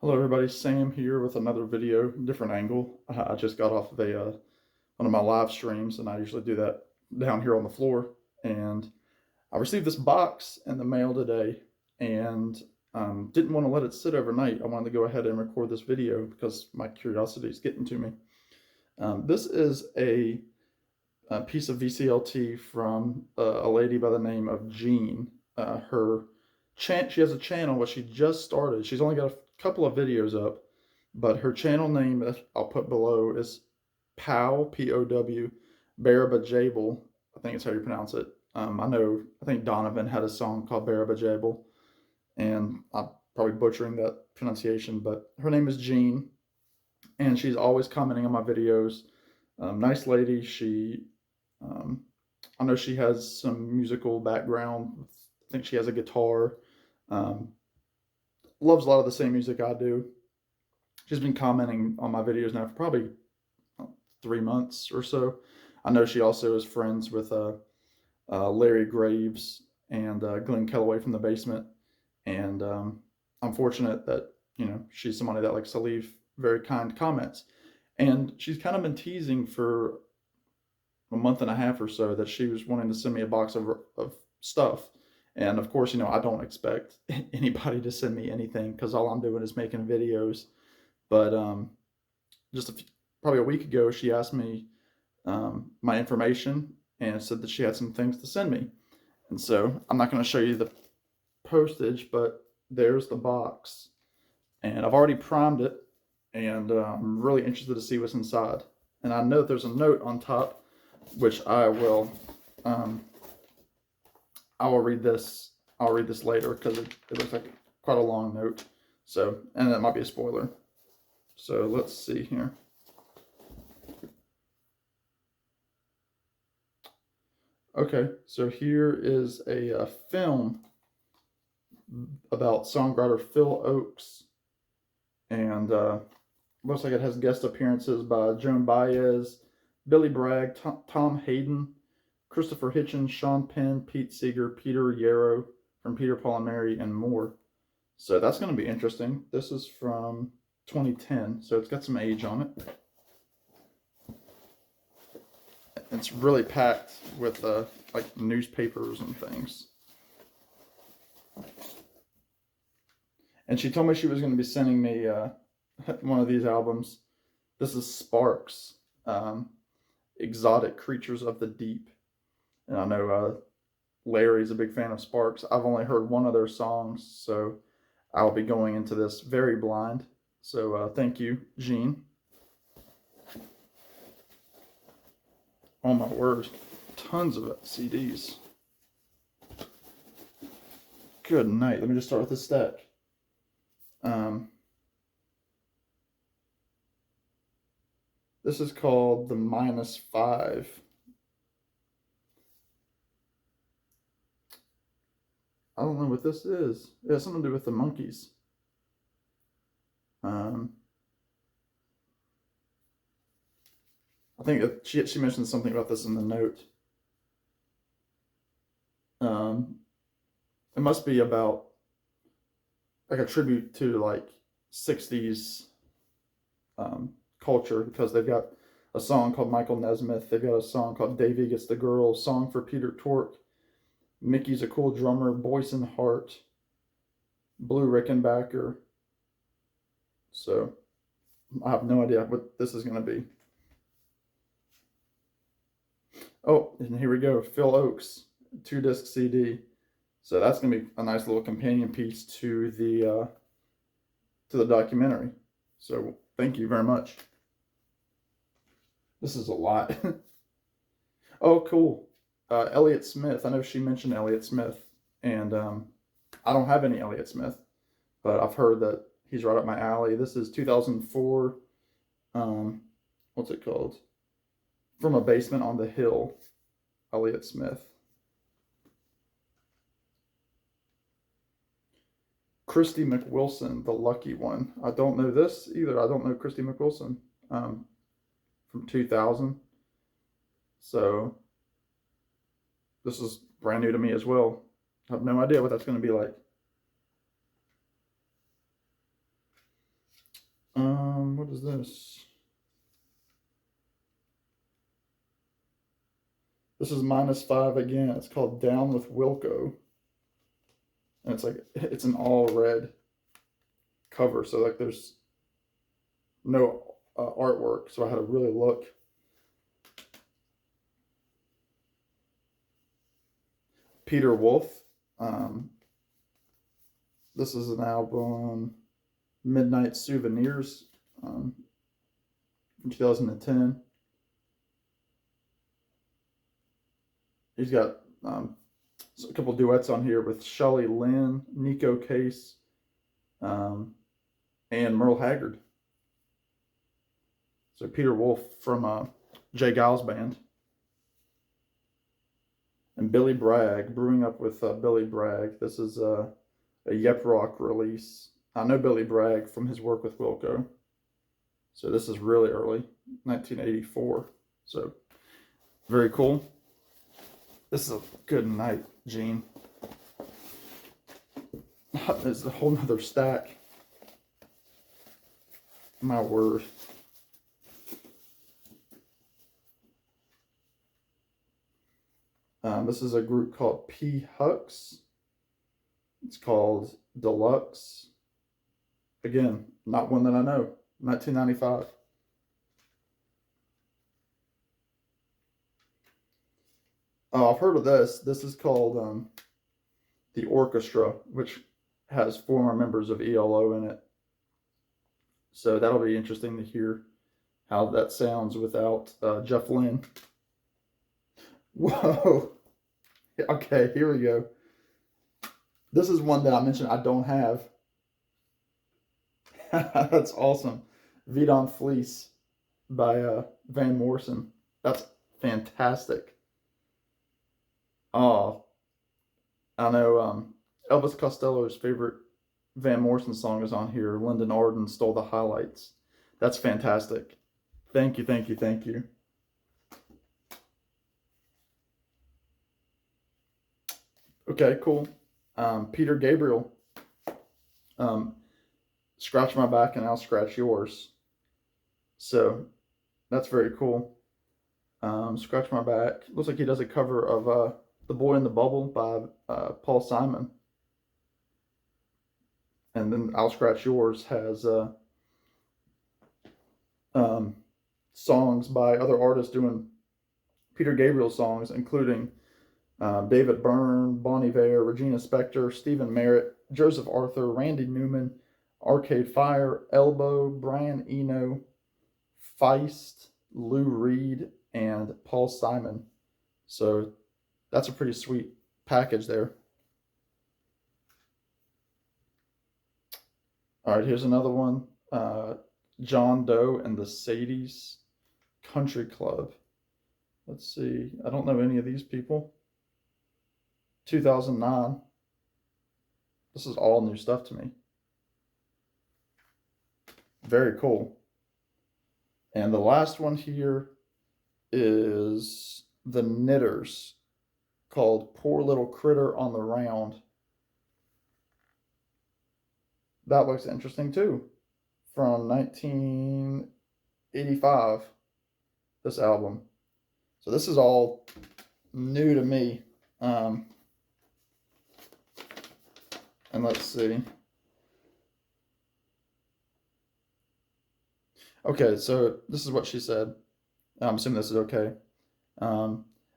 Hello everybody, Sam here with another video, different angle. I just got off of one of my live streams, and I usually do that down here on the floor. And I received this box in the mail today, and didn't want to let it sit overnight. I wanted to go ahead and record this video because my curiosity is getting to me. This is a piece of VCLT from a lady by the name of Jean. She has a channel, but she just started. She's only got a couple of videos up, but her channel name that I'll put below is POW, P-O-W, Barabajagal. I think it's how you pronounce it. I think Donovan had a song called Barabajagal, and I'm probably butchering that pronunciation, but her name is Jean, and she's always commenting on my videos. Nice lady. I know she has some musical background. I think she has a guitar. Um, Loves a lot of the same music I do. She's been commenting on my videos now for probably 3 months or so. I know she also is friends with Larry Graves and Glenn Kellaway from the Basement. And I'm fortunate that, she's somebody that likes to leave very kind comments. And she's kind of been teasing for a month and a half or so that she was wanting to send me a box of stuff. And of course, I don't expect anybody to send me anything because all I'm doing is making videos. But probably a week ago, she asked me my information and said that she had some things to send me. And so I'm not going to show you the postage, but there's the box. And I've already primed it, and I'm really interested to see what's inside. And I know that there's a note on top, which I will read this. I'll read this later because it looks like quite a long note. So, and that might be a spoiler. So let's see here. Okay, so here is a film about songwriter Phil Oakes, and looks like it has guest appearances by Joan Baez, Billy Bragg, Tom Hayden, Christopher Hitchens, Sean Penn, Pete Seeger, Peter Yarrow from Peter, Paul and Mary, and more. So that's going to be interesting. This is from 2010, so it's got some age on it. It's really packed with like newspapers and things. And she told me she was going to be sending me one of these albums. This is Sparks, Exotic Creatures of the Deep. And I know Larry's a big fan of Sparks. I've only heard one of their songs, so I'll be going into this very blind. So thank you, Jean. Oh my word, tons of CDs. Good night. Let me just start with this stack. This is called the -5. I don't know what this is. It has something to do with the monkeys. I think that she mentioned something about this in the note. It must be about like a tribute to like 60s culture, because they've got a song called Michael Nesmith. They've got a song called Davy Gets the Girl, Song for Peter Tork, Mickey's a Cool Drummer, Boyce and Hart, Blue Rickenbacker. So I have no idea what this is going to be. Oh, and here we go. Phil Oakes, 2-disc CD. So that's going to be a nice little companion piece to the documentary. So thank you very much. This is a lot. Oh, cool. Elliott Smith. I know she mentioned Elliott Smith, and I don't have any Elliott Smith, but I've heard that he's right up my alley. This is 2004. What's it called? From a Basement on the Hill, Elliott Smith. Christy McWilson, the lucky one. I don't know this either. I don't know Christy McWilson from 2000. So this is brand new to me as well. I have no idea what that's going to be like. is this? This is -5 again. It's called Down with Wilco. And it's an all red cover. So like there's no artwork. So I had to really look. Peter Wolf. This is an album, Midnight Souvenirs, from 2010. He's got a couple duets on here with Shelley Lynn, Nico Case, and Merle Haggard. So Peter Wolf from Jay Giles Band. And Billy Bragg, Brewing Up with Billy Bragg. This is a Yep Rock release. I know Billy Bragg from his work with Wilco. So this is really early, 1984. So very cool. This is a good night, Gene. There's a whole nother stack. My word. This is a group called P. Hux. It's called Deluxe. Again, not one that I know. 1995. Oh, I've heard of this. This is called The Orchestra, which has former members of ELO in it. So that'll be interesting to hear how that sounds without Jeff Lynne. Whoa. Okay, here we go. This is one that I mentioned I don't have. That's awesome. Vidon Fleece by Van Morrison. That's fantastic. Oh, I know Elvis Costello's favorite Van Morrison song is on here. Lyndon Arden Stole the Highlights. That's fantastic. Thank you, thank you, thank you. Okay, cool. Peter Gabriel. Scratch my back and I'll scratch yours. So that's very cool. Scratch my back. Looks like he does a cover of The Boy in the Bubble by Paul Simon. And then I'll Scratch Yours has songs by other artists doing Peter Gabriel songs, including David Byrne, Bon Iver, Regina Spektor, Stephen Merritt, Joseph Arthur, Randy Newman, Arcade Fire, Elbow, Brian Eno, Feist, Lou Reed, and Paul Simon. So that's a pretty sweet package there. All right, here's another one. John Doe and the Sadies Country Club. Let's see. I don't know any of these people. 2009. This is all new stuff to me. Very cool. And the last one here is the Knitters, called Poor Little Critter on the Round. That looks interesting too. From 1985, this album. So this is all new to me. And let's see. Okay, so this is what she said. I'm assuming this is okay.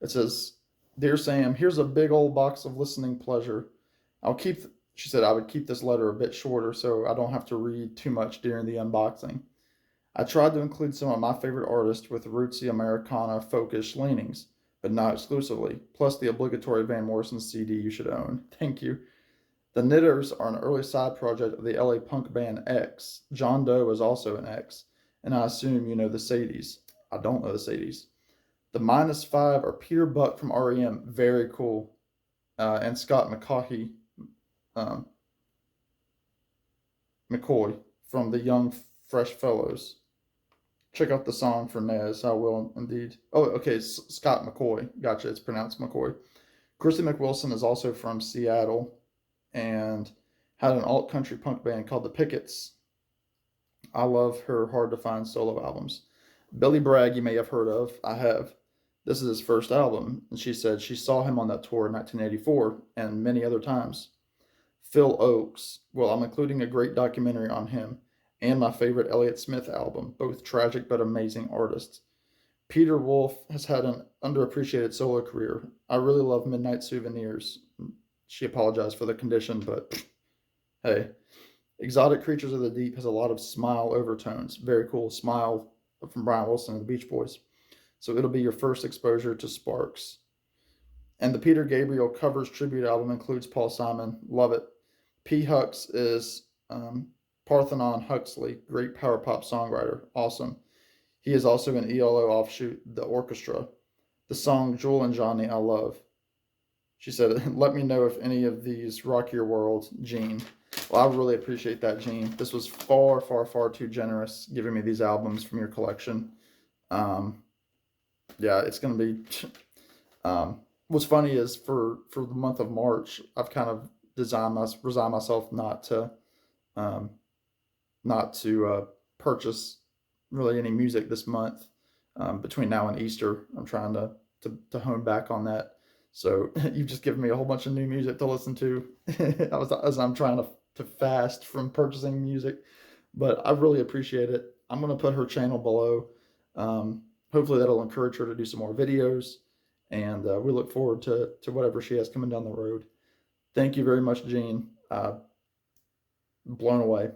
It says, "Dear Sam, here's a big old box of listening pleasure. She said I would keep this letter a bit shorter so I don't have to read too much during the unboxing. I tried to include some of my favorite artists with rootsy Americana folkish leanings, but not exclusively, plus the obligatory Van Morrison CD you should own. Thank you. The Knitters are an early side project of the LA punk band X. John Doe is also an X, and I assume you know the Sadies. I don't know the Sadies. The -5 are Peter Buck from REM, very cool, and Scott McCoy from the Young Fresh Fellows. Check out the song for Nez. I will indeed. Oh, okay, Scott McCoy. Gotcha, it's pronounced McCoy. Christy McWilson is also from Seattle and had an alt-country punk band called the Pickets. I love her hard to find solo albums. Billy Bragg, you may have heard of. I have. This is his first album, and she said she saw him on that tour in 1984 and many other times. Phil Oakes, well, I'm including a great documentary on him, and my favorite Elliott Smith album, both tragic but amazing artists. Peter Wolf has had an underappreciated solo career. I really love Midnight Souvenirs. She apologized for the condition, but hey. Exotic Creatures of the Deep has a lot of smile overtones. Very cool. Smile from Brian Wilson and the Beach Boys. So it'll be your first exposure to Sparks. And the Peter Gabriel covers tribute album includes Paul Simon. Love it. P. Hux is Parthenon Huxley, great power pop songwriter. Awesome. He is also an ELO offshoot, The Orchestra. The song Jewel and Johnny I love. She said, let me know if any of these rock your world, Gene. Well, I really appreciate that, Gene. This was far, far, far too generous giving me these albums from your collection. Yeah, it's going to be... what's funny is for the month of March, I've kind of resigned myself um, not to purchase really any music this month. Between now and Easter, I'm trying to hone back on that. So you've just given me a whole bunch of new music to listen to as I'm trying to fast from purchasing music. But I really appreciate it. I'm going to put her channel below. Hopefully that'll encourage her to do some more videos. And we look forward to whatever she has coming down the road. Thank you very much, Jean. Blown away.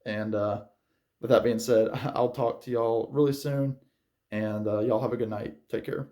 And with that being said, I'll talk to y'all really soon. And y'all have a good night. Take care.